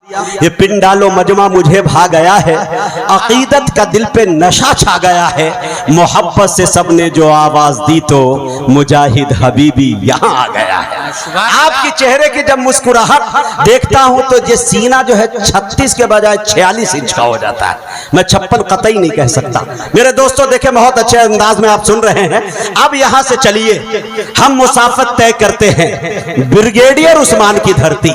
ये पिंडालो मजमा मुझे भा गया है, अकीदत का दिल पे नशा छा गया है। मोहब्बत से सबने जो आवाज दी तो मुजाहिद हबीबी यहाँ आ गया है। आपके चेहरे की जब मुस्कुराहट देखता हूं तो ये सीना जो है 36 के बजाय 46 इंच का हो जाता है। मैं 56 कतई नहीं कह सकता। मेरे दोस्तों देखे, बहुत अच्छे अंदाज में आप सुन रहे हैं। अब यहां से चलिए हम मुसाफत तय करते हैं ब्रिगेडियर उस्मान की धरती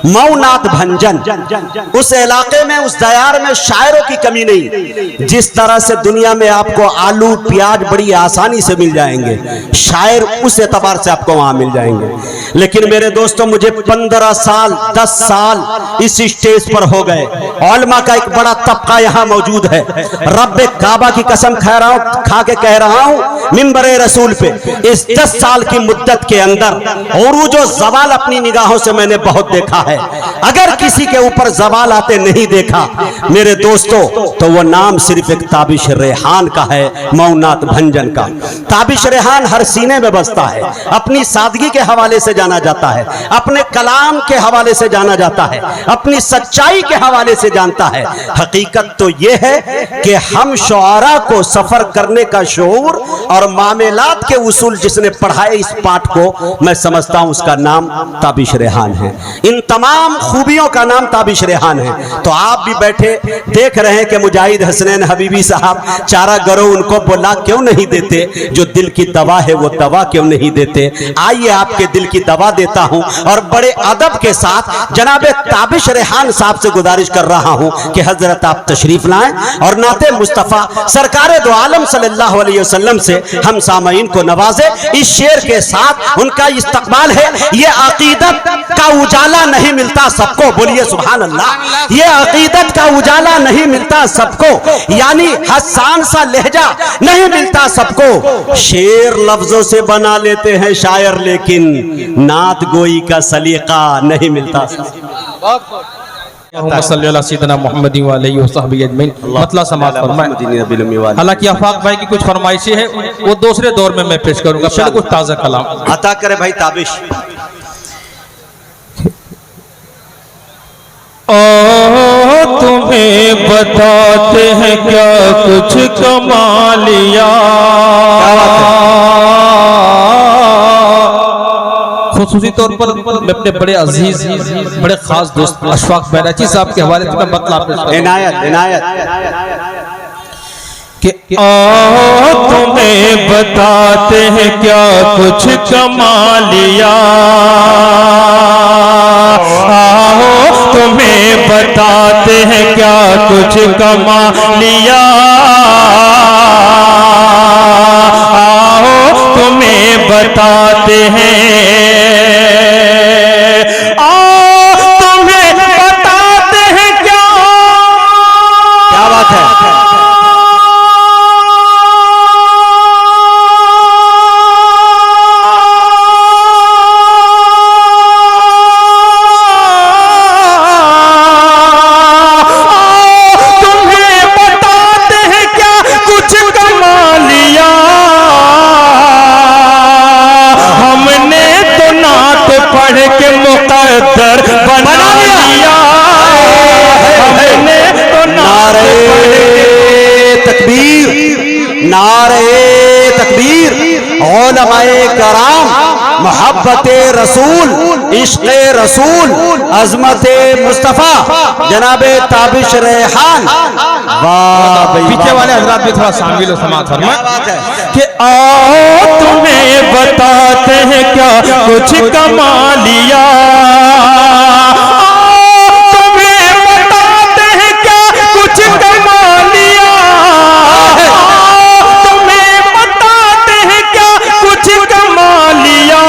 मऊनात भंजन। उस इलाके में, उस दयार में शायरों की कमी नहीं। जिस तरह से दुनिया में आपको आलू प्याज बड़ी आसानी से मिल जाएंगे, शायर उस एतबार से आपको वहां मिल जाएंगे। लेकिन मेरे दोस्तों, मुझे 15 साल 10 साल इस स्टेज पर हो गए। उलमा का एक बड़ा तबका यहां मौजूद है। रब्बे काबा की कसम खा के कह रहा हूं मिंबरे रसूल पे, इस 10 साल की मुद्दत के अंदर उरूज व ज़वाल अपनी निगाहों से मैंने बहुत देखा है। अगर किसी के ऊपर ज़वाल आते नहीं देखा मेरे दोस्तों, तो वो नाम सिर्फ एक ताबिश रेहान का है, मऊनात भंजन का। ताबिश रेहान हर सीने में बसता है। अपनी सादगी के हवाले से जाना जाता है, अपने कलाम के हवाले से जाना जाता है, अपनी सच्चाई के हवाले से जानता है। हकीकत तो ये है कि हम शुआरा को सफर करने का शऊर और मामलात के उसूल जिसने पढ़ाए, इस पाठ को मैं समझता हूं उसका नाम ताबिश रेहान है। इन तमाम खूबियों का नाम ताबिश रेहान है। तो आप भी बैठे देख रहे हैं कि मुजाहिद हसनैन हबीबी साहब चारा गरो उनको बोला क्यों नहीं देते, जो दिल की दवा है वो दवा क्यों नहीं देते। आइए आपके दिल की दवा देता हूं और बड़े अदब के साथ जनाबे ताबिश रेहान साहब से गुजारिश कर रहा हूं कि हजरत आप तशरीफ लाएं और नाते मुस्तफ़ा सरकार दो आलम सल्लल्लाहु अलैहि वसल्लम से हम सामईन को नवाजे। इस शेर के साथ उनका इस्तकबाल है। ये अकीदत का उजाला नहीं मिलता सबको, बोलिए सुभान अल्लाह। ये अकीदत का उजाला नहीं मिलता सबको, यानी हसान सा लहजा नहीं मिलता सबको। शेर लफ्जों से बना लेते हैं शायर, लेकिन नात गोई का सलीका नहीं मिलता सबको। हालांकि आफाक भाई की कुछ फरमाइशें हैं, वो दूसरे दौर में मैं पेश करूंगा। कुछ ताज़ा कलाम अता करे भाई ताबिश। तुम्हें बताते हैं क्या कुछ कमालिया, खुसूसी तौर पर मैं अपने बड़े अजीज बड़े खास दोस्त अशफाक बैराची साहब के हवाले से मतलब इनायत कि तुम्हें बताते हैं क्या कुछ कमालिया, आओ तुम्हें बताते हैं क्या कुछ कमालिया, आओ तुम्हें बताते हैं, तुम्हें बताते हैं क्या बात है। मोहब्बते रसूल, इश्क़े रसूल, अज़मते मुस्तफ़ा जनाबे ताबिश रेहान। पीछे वाले हज़रात भी थोड़ा शामिल हो समाज कि आओ तुम्हें बताते हैं क्या कुछ कमालिया, तुम्हें बताते हैं क्या कुछ कमालिया, तुम्हें बताते हैं क्या कुछ कमालिया,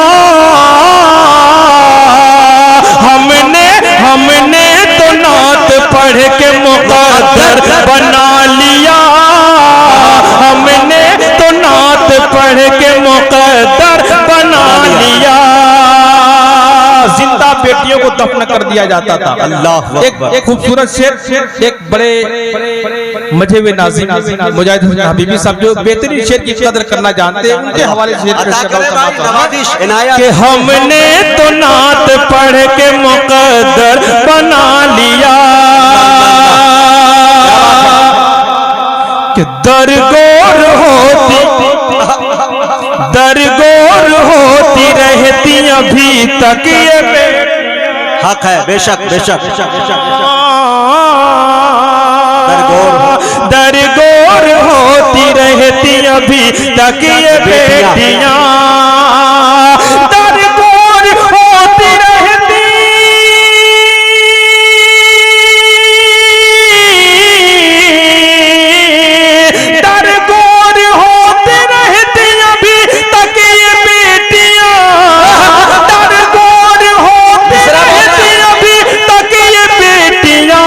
हमने तो नात पढ़ के मुक़द्दर बना लिया, हमने तो नात पढ़ के मुक़द्दर बना लिया। जिंदा बेटियों को दफन कर दिया जाता था। अल्लाह एक खूबसूरत शेर, एक बड़े मुझे वे नाज़िम मुजाहिद हुसैन हबीबी साहब जो बेहतरीन शेर की कदर करना जानते हैं, उनके हवाले से शेर पेश कर रहा हूं कि हमने तो नात पढ़ के मुकद्दर बना लिया कि दरगोर होती रहती अभी तक ये हक है। बेशक बेशक दरगोर होती रहती अभी तक ये बेटियां दरगोर होती रहती दरगोर होती रहती अभी तक ये बेटियां दरगोर होती रहती अभी तक ये बेटियां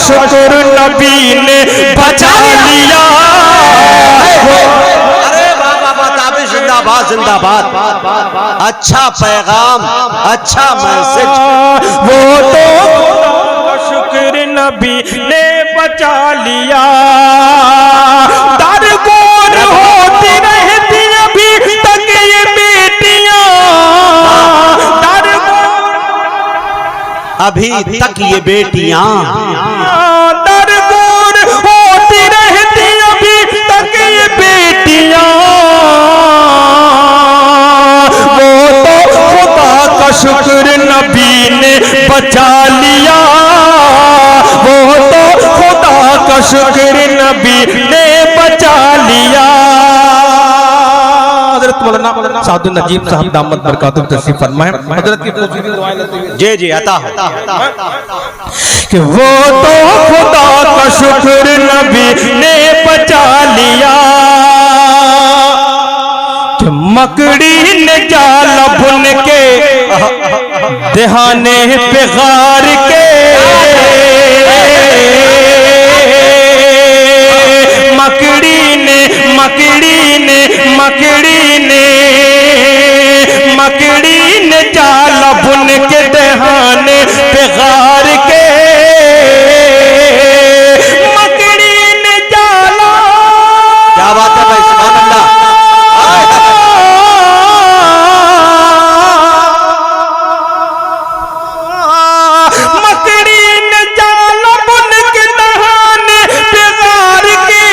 शुक्र नबी ने बचा लिया। अरे बाबा ताबिश जिंदाबाद जिंदाबाद। अच्छा पैगाम, अच्छा मैसेज। वो तो शुक्र नबी ने बचा लिया दरगोर होती रहती अभी तक ये बेटियां अभी तक ये बेटियां दरगोर होती रहती अभी तक ये बेटियां वो तो खुदा का शुक्र नबी ने बचा लिया वो तो खुदा का शुक्र नबी ने बचा लिया। हज़रत मौलाना सादुल नजीब साहब दामत बरकातुहू तशरीफ फरमाएं। हज़रत की जी जी अता कि वो तो खुदा का शुक्र नबी ने बचा लिया कि मकड़ी ने जाल बुन के दहाने पे गार के मकड़ी ने जाल बुन के दहाने पे गार के मकड़ी ने जाला। क्या बात है भाई, सुभान अल्लाह। मकड़ी ने जाल बुन के दहाने पे गार के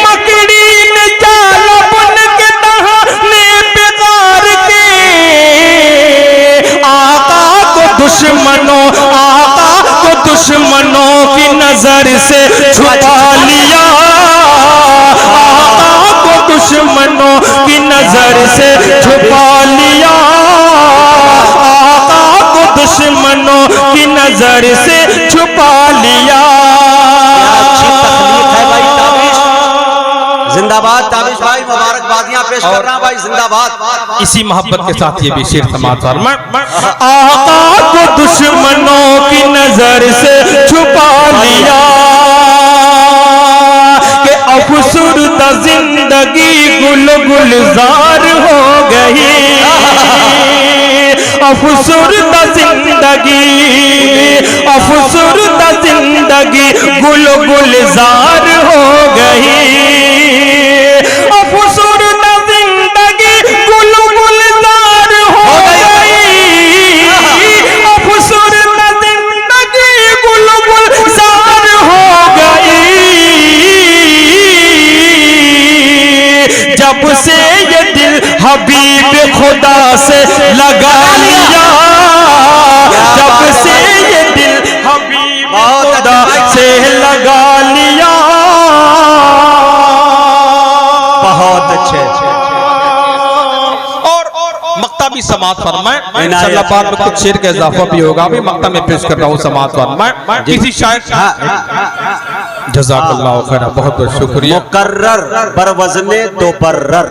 मकड़ी ने जाल बुन के दहाने पे गार के आका को दुश्मनों की नजर से छुपा लिया आका को दुश्मनों की नजर से छुपा लिया आका को दुश्मनों की नजर से छुपा लिया। अच्छी तकलीफ है भाई ताबिश। जिंदाबाद ताबिश भाई, मुबारकबादियां पेश कर रहा भाई, जिंदाबाद। इसी मोहब्बत के साथ ये भी शेर समाज फरमा आका को दुश्मनों की नजर से छुपा लिया कि अफसुरदा जिंदगी गुल गुलजार हो गई अफसुरदा जिंदगी गुल गुलजार हो गई अफसुरदा जिंदगी गुल गुलजार हो गई अफसुरदा जिंदगी गुल गुलजार हो गई जब से ये दिल हबीब खुदा से लगा लिया जब से ये दिल हबीब खुदा से लगा लिया। बहुत अच्छे। और मक्तबी समात फरमाएं। इंशाअल्लाह बाद में कुछ शेर का इजाफा भी होगा, अभी मक्ता में पेश कर रहा हूँ समात फरमाएं। किसी शायर जज़ाकल्लाह खैर, बहुत बहुत शुक्रिया। मुकर्रर बर वज़ने दो बर्रर।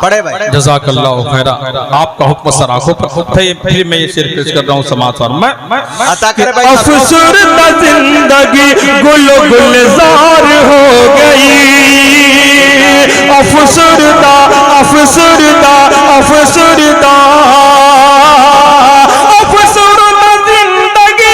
पढ़े भाई। जज़ाकल्लाह खैर, आपका हुक्म सराखों पर थे। फिर मैं ये शेर पेश कर रहा हूँ समात फरमाएं। अता करे भाई। अफसुरदा जिंदगी गुल गुलजार हो गई अफसुरदा अफसुरदा अफसुरदा अफसुरदा जिंदगी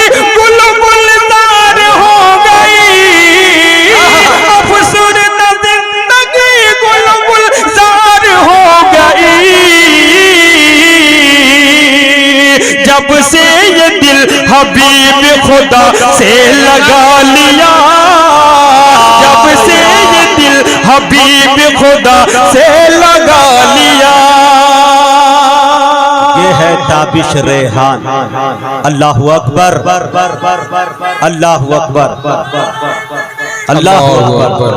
खुदा से लगा लिया, जब से ये दिल हबीब खुदा से लगा लिया। ये है ताबिश रेहान। अल्लाहु अकबर, अल्लाहु अकबर, अल्लाहु अकबर,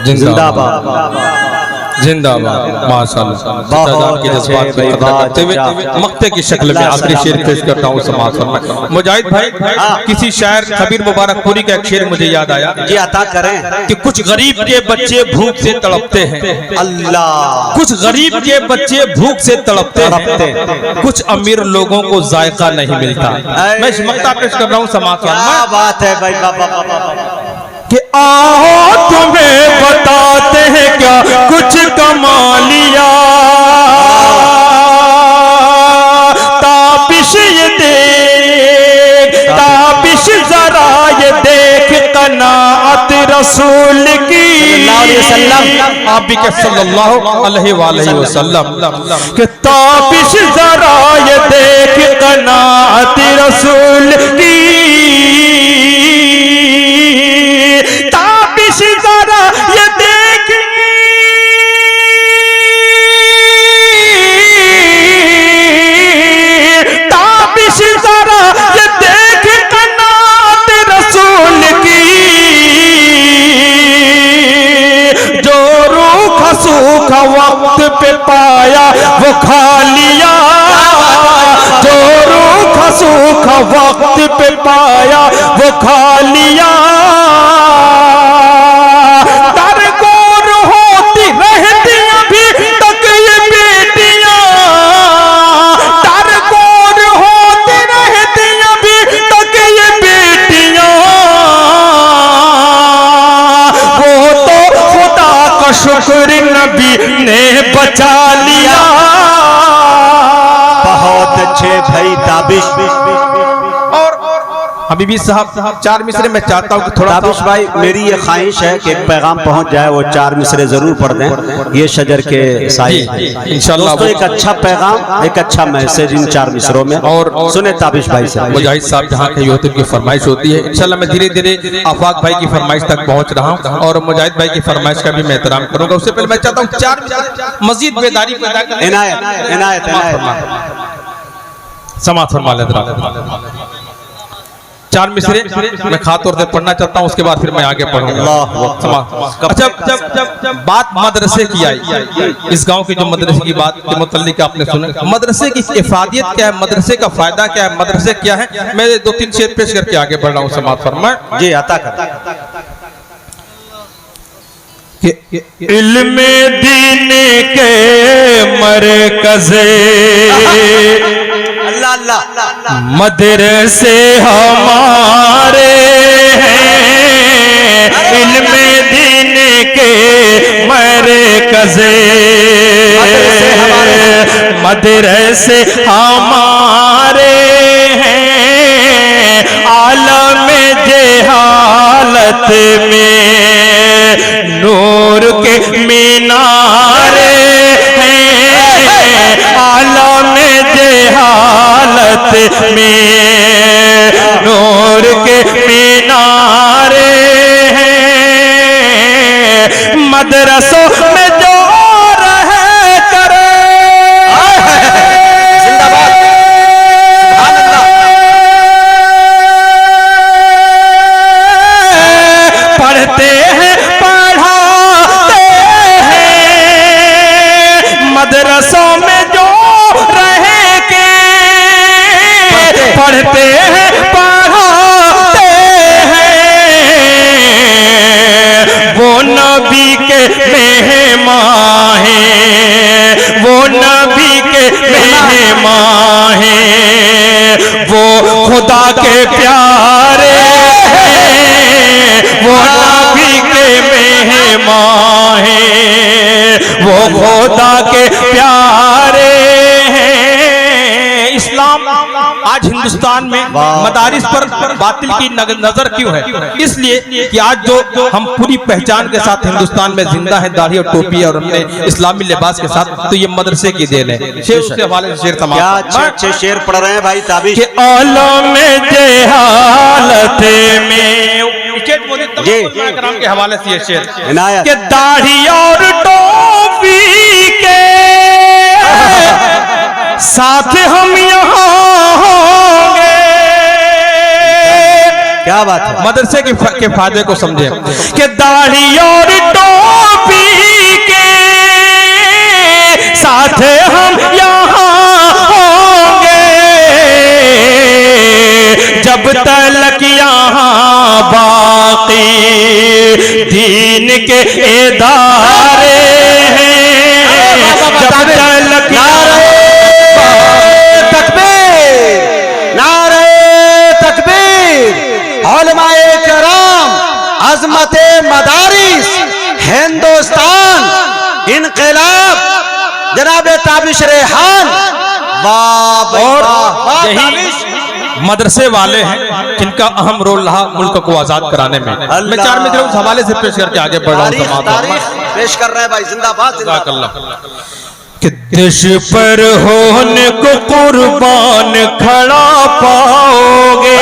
जिंदाबाद जिंदाबाद। माशाअल्लाह, के जज्बात की कदर करते हुए मक्ते की शक्ल में आखिरी शेर पेश करता हूँ समाज फरमाएं। मुजाहिद भाई, किसी शायर खबीर मुबारकपुरी का एक शेर मुझे याद आया। जी अता करें कि कुछ गरीब के बच्चे भूख से तड़पते हैं, अल्लाह, कुछ गरीब के बच्चे भूख से तड़पते हैं, कुछ अमीर लोगों को जायका नहीं मिलता। मैं इस मक्ता पेश कर रहा हूँ समाज फरमाएं। क्या बात है भाई, कि आओ तुम्हें बताते हैं क्या कुछ कमा लिया, ताबिश ये देख, ताबिश जरा ये देख कनाअत रसूल की, आप भी के सल्लल्लाहु अलैहि वसल्लम, कि ताबिश जरा ये देख कनाअत रसूल की, ताबिश जरा ये देख, ताबिश जरा ये देख कनात रसूल की, जो रूख सूख वक्त पे पाया वो खा लिया, जो रूख सूख वक्त पे पाया वो खा लिया। शुक्र नबी ने बचा लिया। बहुत अच्छे भाई ताबिश। और हबीबी साहब चार मिसरे मैं चाहता हूँ कि थोड़ा ताबिश भाई, मेरी ये ख्वाहिश है कि एक पैगाम पहुंच जाए, वो 4 मिसरे जरूर पढ़ दें। ये शजर के साए इंशाल्लाह दोस्तों, एक अच्छा पैगाम, एक अच्छा मैसेज इन 4 मिसरों में। और सुने ताबिश भाई से। मुजाहिद साहब जहाँ कहीं होते उनकी फरमाइश होती है, इंशाल्लाह मैं धीरे धीरे आफाक भाई की फरमाइश तक पहुँच रहा हूँ और मुजाहिद भाई की फरमाइश का भी मैं एहतराम करूँगा। उससे पहले मैं चाहता हूँ 4 मजीद बेदारी पैदा करें। इनायत इनायत समाअत फरमा लें। 4 मिसरे मैं खास तौर से पढ़ना चाहता हूँ, उसके बाद फिर मैं आगे पढ़ूंगा। अच्छा, जब बात मदरसे की आई, इस गांव के जो मदरसे की बात के मुतल्लिक आपने सुना, मदरसे की इफादियत क्या है, मदरसे का फायदा क्या है, मदरसे क्या है, मैं 2-3 शेर पेश करके आगे बढ़ रहा हूँ। समाअत फरमाएं। जी अता कर। इल्मे दीन के मरकज़े अल्लाह अल्लाह मदरसे हमारे हैं, इल्मे दीन के मरकज़े मदरसे हमारे हैं, आलम जहालत में नूर के मीनारे हैं, आलम जहालत में नूर के मीनारे हैं, मदरसों में जो रहे करे जिंदाबाद, सुभान अल्लाह, पढ़ते हैं पढ़ाते हैं, मदरसों में जो रहे के पढ़ते हैं पढ़ाते हैं, वो नबी के मेहमान हैं, वो नबी के मेहमान हैं, वो खुदा के प्यारे हैं, वो नबी के मेहमान हैं, वो खुदा के प्यारे हैं। इस्लाम आज हिंदुस्तान में मदारिस पर बातिल की नजर क्यों है? इसलिए कि आज जो हम पूरी पहचान के साथ हिंदुस्तान में जिंदा है, दाढ़ी और टोपी और हमने इस्लामी लिबास के साथ, तो ये मदरसे की देन है। शेर उसके हवाले से शेर तमाम अच्छे शेर पढ़ रहे हैं भाई ताबिश के आलम जहालत में के हवाले से ये शेर के दाढ़ी और टोपी के साथ हम यहाँ होंगे। क्या बात है? मदरसे के फायदे को समझे कि दाढ़ी और टोपी के साथ हम यहाँ होंगे जब तक यहाँ बाकी दीन के इदारे हैं, जब तक उलमाए किराम, अज़मते मदारिस, हिंदुस्तान, इनकलाब, जनाब ताबिश रेहान। और यही मदरसे वाले हैं जिनका अहम रोल रहा मुल्क को आजाद कराने में। मैं 4 मिनट उस हवाले से पेश करके आगे बढ़ रहा हूँ। पेश कर रहे हैं भाई, जिंदाबाद कि देश पर होने को कुर्बान खड़ा पाओगे।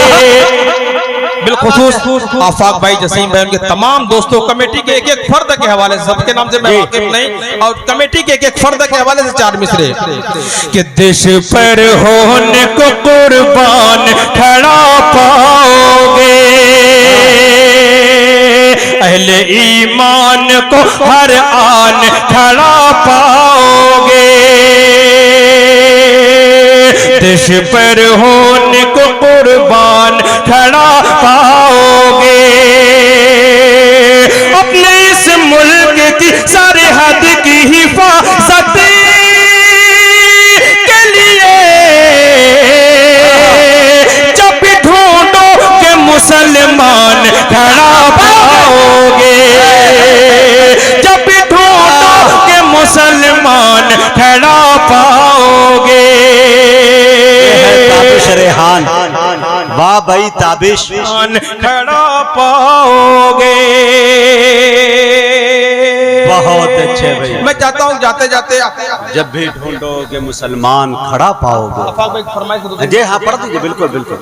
बिलखुसूस आफाक भाई, जसीम भाई, उनके तमाम दोस्तों, कमेटी के एक एक फर्द के हवाले से, सबके नाम से मैं वाकिफ नहीं, और कमेटी के एक एक फर्द के हवाले से 4 मिसरे कि देश पर होने को कुर्बान खड़ा पाओगे, अहले ईमान को हर आन खड़ा पाओगे। देश पर होने को कुर्बान खड़ा पाओगे, अपने इस मुल्क की सरहद की हिफाजत के लिए जब ढूंढो के मुसलमान खड़ा पाओगे, जब ढूंढो के मुसलमान खड़ा पाओगे। ताबिश रेहान, वाह भाई ताबिश, खड़ा पाओगे। बहुत अच्छे भाई। मैं चाहता हूँ जाते जाते जब भी ढूंढोगे मुसलमान खड़ा पाओगे। जी हाँ, पढ़ दीजिए। बिल्कुल बिल्कुल।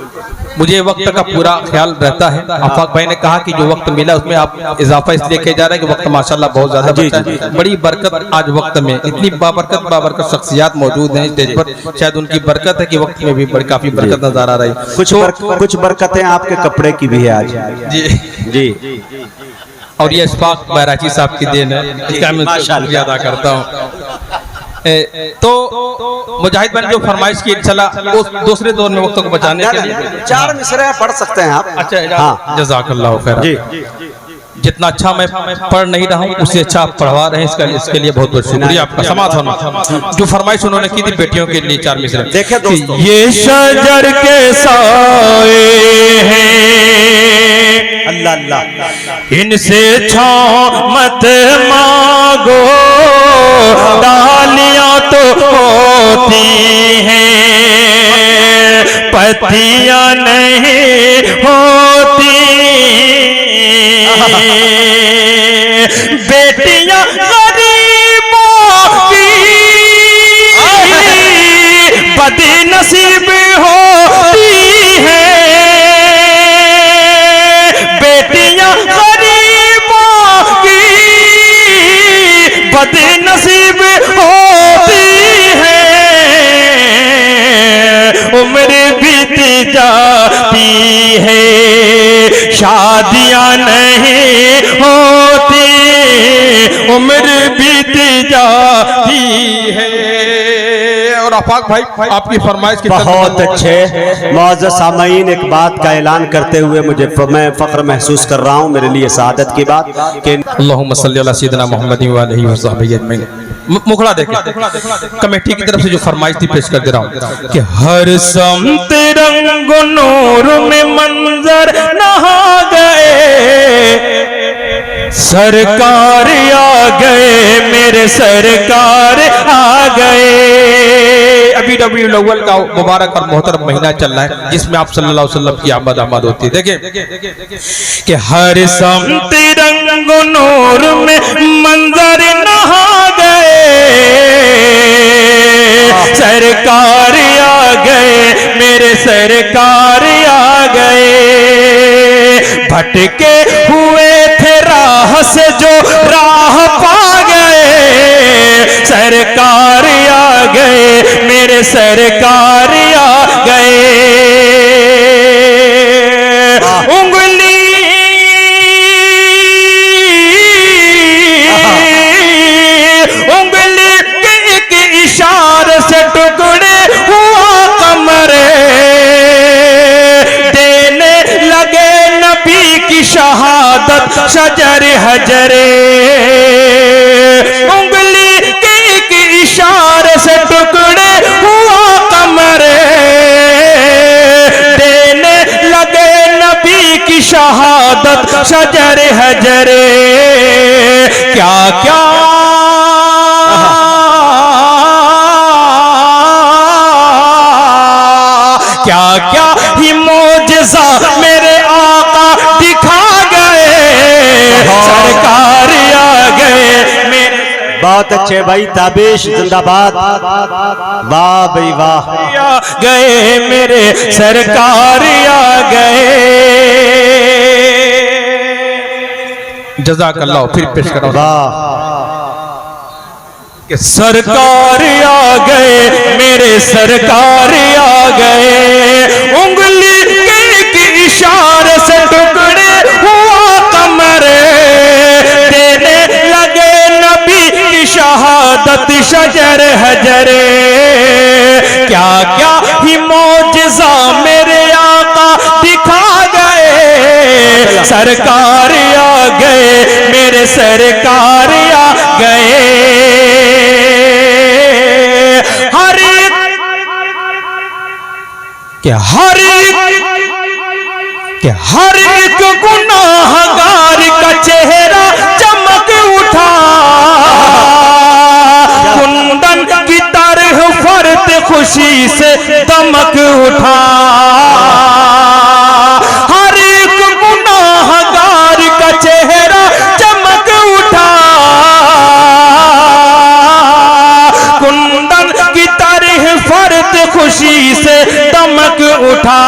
मुझे वक्त का पूरा ख्याल रहता है। आफाक भाई ने कहा कि जो वक्त मिला उसमें आप इजाफा इसलिए किया जा रहा है कि वक्त माशाल्लाह बहुत ज्यादा बचा है। बड़ी बरकत आज वक्त में, इतनी बाबरकत शख्सियात मौजूद हैं स्टेज पर, शायद उनकी बरकत है कि वक्त में भी काफी बरकत नजर आ रही है। कुछ बरकतें आपके कपड़े की भी है आज। जी जी। और ये इस्फाक बैराची साहब की देन है, इसका मैं शुक्रिया अदा करता हूँ। तो मुजाहिद भाई जो फरमाइश की इंशाल्लाह उस दूसरे दौर में वक्त को बचाने के लिए 4 मिसरे पढ़ सकते हैं आप। अच्छा, हाँ, जज़ाकल्लाह खैर। जी। जितना अच्छा मैं पढ़ नहीं रहा हूँ उससे अच्छा आप पढ़वा रहे हैं, इसके लिए बहुत बहुत शुक्रिया आपका। समाज होना जो फरमाइश उन्होंने की थी बेटियों के लिए 4 मिसरे देखे दोस्तों। ये शजर के साए हैं, अल्लाह अल्लाह, इनसे छांव मत मांगो, डालियां तो होती हैं पत्तियां नहीं होती, बेटियां गरीबों की बदनसीब होती हैं, बेटियां गरीबों की बदनसीब होती हैं, उम्र बीत जाती है शादियां नहीं होती, उम्र बीत जाती है। और आफाक भाई आपकी फरमाइश की बहुत अच्छे। मुअज़्ज़ज़ सामईन, एक बात का ऐलान करते हुए मैं फख्र महसूस कर रहा हूँ, मेरे लिए सआदत की बात कि अल्लाहुम्मा सल्ली अला सय्यिदिना मुहम्मदिन व आलिहि व सहबिहि अजमईन। मुखड़ा देखें, कमेटी की तरफ से जो फरमाइश थी पेश कर दे रहा हूँ कि हर समत रंग नूर में मंजर नहा गए, सरकार आ गए, मेरे सरकार आ गए। रबी अव्वल का मुबारक और मोहतरम महीना चल रहा है, जिसमें आप सल्लल्लाहु अलैहि वसल्लम की आमद होती है। देखिए कि हर समत रंग नूर में मंजर नहा गए, सरकार आ गए, मेरे सरकार आ गए। भटके हुए थे राह से जो राह पा गए, सरकार आ गए, मेरे सरकार आ गए। उंगली के एक इशारे से टुकड़े हुआ कमरे, देने लगे नबी की शहादत शजर हजरे। उंगली के एक इशारे से टुकड़े हुआ कमरे, देने लगे नबी की शहादत शजर हजरे। क्या क्या क्या क्या ही मौजज़ा मेरे आका दिखा गए, सरकार आ गए मेरे। बहुत अच्छे भाई, ताबिश जिंदाबाद, वाह भाई वाह। आ गए मेरे सरकार आ गए। जज़ाकल्लाह। फिर पेश करो वाह। कि सरकार आ गए, मेरे सरकार आ गए। उंगली के एक इशारे से टुकड़े हुआ कमरे, देने लगे नबी की शहादत शजर हजरे। क्या क्या ही मौजज़ा मेरे आका दिखा गए, सरकार आ गए, मेरे सरकार आ गए। हर एक गुनाहगार का चेहरा चमक उठा, कुंदन की तरह फर्द खुशी से दमक उठा। हर एक गुनाहगार का चेहरा चमक उठा, कुंदन की तरह फर्द खुशी से दमक उठा।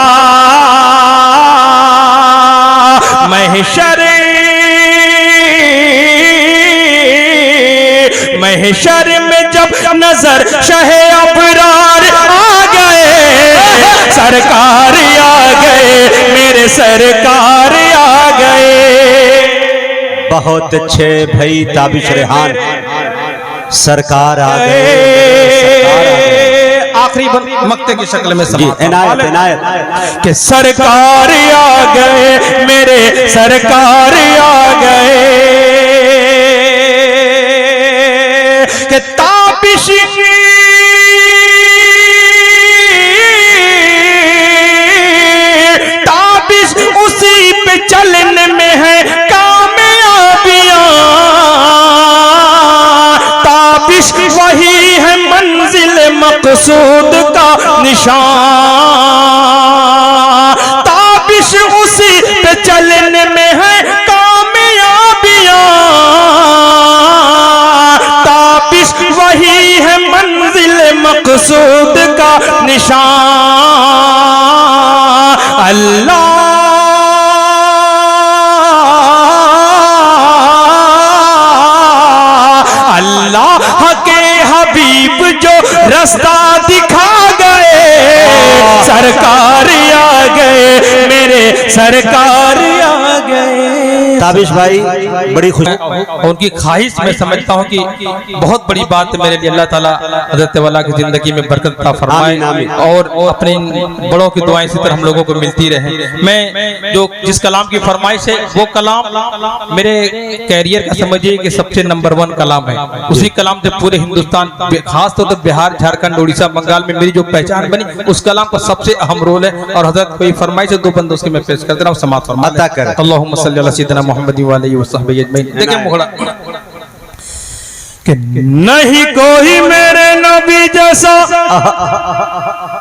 महशर में जब नजर शहे अबरार आ गए, सरकार आ गए, मेरे सरकार आ गए। बहुत अच्छे भाई ताबिश रेहान, सरकार आ गए। आखिरी मक्ते की शक्ल में इनायत इनायत कि सरकार आ गए, मेरे सरकार आ गए। कि ताबिश उसी पे चलने में है कामयाबियां, ताबिश वही है मंजिल मकसूद का निशान। ताबिश उसी पे चलने में है कामयाबियां, ताबिश वही है मंजिल मकसूद का निशान। अल्लाह अल्लाह के हबीब जो रास्ता दिखा गए, सरकार आ गए, मेरे सरकार आ गए। ताबिश भाई बड़ी खुश, उनकी ख्वाहिश मैं समझता हूँ कि बहुत बड़ी बात है मेरे लिए। अल्लाह ताला हज़रत वाला की जिंदगी में बरकत अता फरमाए और अपने बड़ों की दुआएं इसी तरह हम लोगों को मिलती रहे। मैं जो जिस कलाम की फरमाइश है वो कलाम मेरे कैरियर का समझिए कि सबसे नंबर 1 कलाम है। उसी कलाम से पूरे हिंदुस्तान, खासतौर पर बिहार, झारखंड, उड़ीसा, बंगाल में मेरी जो पहचान बनी, उस कलाम का सबसे अहम रोल है। और हज़रत कोई फरमाइश है 2 बंदों की मैं पेश कर दे रहा हूँ, समाअत फरमाएं। अल्लाहुम्मा सल्ली अला सय्यिदना मुहम्मद व आलिहि व सहबिहि अजमईन। देखिए मुखड़ा कि नहीं कोई मेरे नबी जैसा,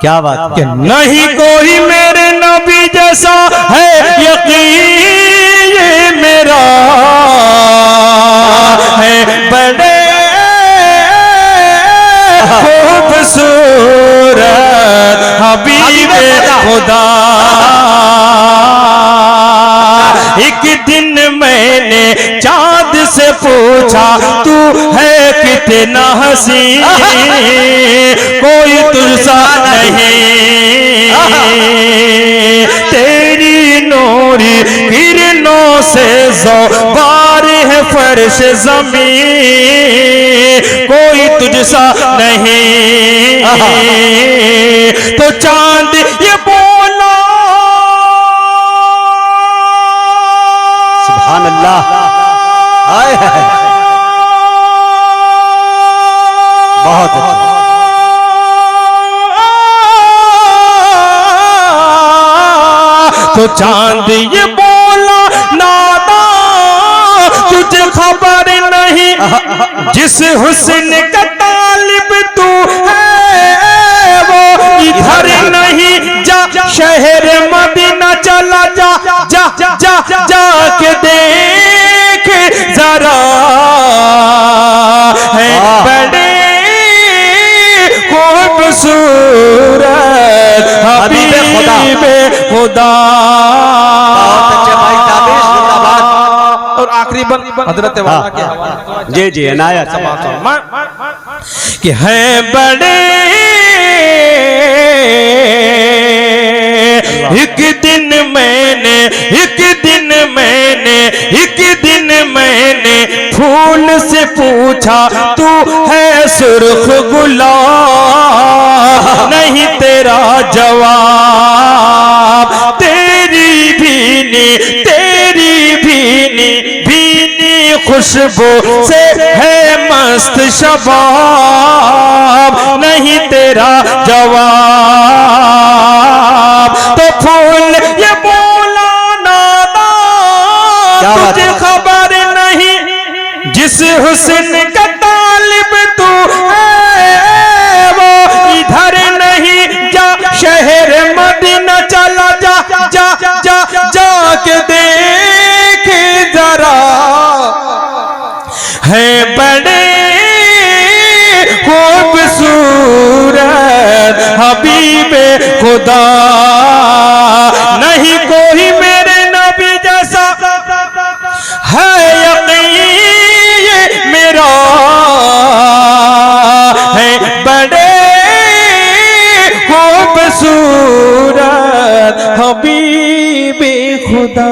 क्या बात कि नहीं कोई मेरे नबी जैसा है यकीन ये मेरा है बड़े खूबसूरत हबीबे खुदा। एक दिन मैंने चाँद से पूछा तू है कितना हसीन, कोई तुझसा नहीं, तेरी नूरी किरणों से ज़ौबार है फर्श ज़मीन, कोई तुझसा नहीं। तो चांद ये बोला सुभान अल्लाह, आए है बहुत अच्छा। तो चांद ये बोला नादा तुझे खबर नहीं, जिस हुस्न का तालिब तू है वो इधर नहीं, जा शहर मदीना चला जा, जा जा जा जाके देख जरा है बड़े खूबसूरत हबीबे खुदा। और आखिरी बन हजरत वाला के हवाले जी जी इनायत कि है बड़े एक दिन मैंने फूल से पूछा तू है सुर्ख गुलाब, नहीं तेरा जवाब, तेरी भीनी खुशबू से है मस्त शबाब, नहीं तेरा जवाब। तो फूल ये बोला नादा तुझे खबर नहीं, जिस हुस्न का तालिब तू है वो इधर नहीं, जा शहर मदीना चला जा, जा जा जाके देख जरा है बड़े खूबसूरत हबीबे खुदा। नहीं कोई मेरे नबी जैसा है यकीन मेरा है बड़े खूबसूरत हबीबे खुदा।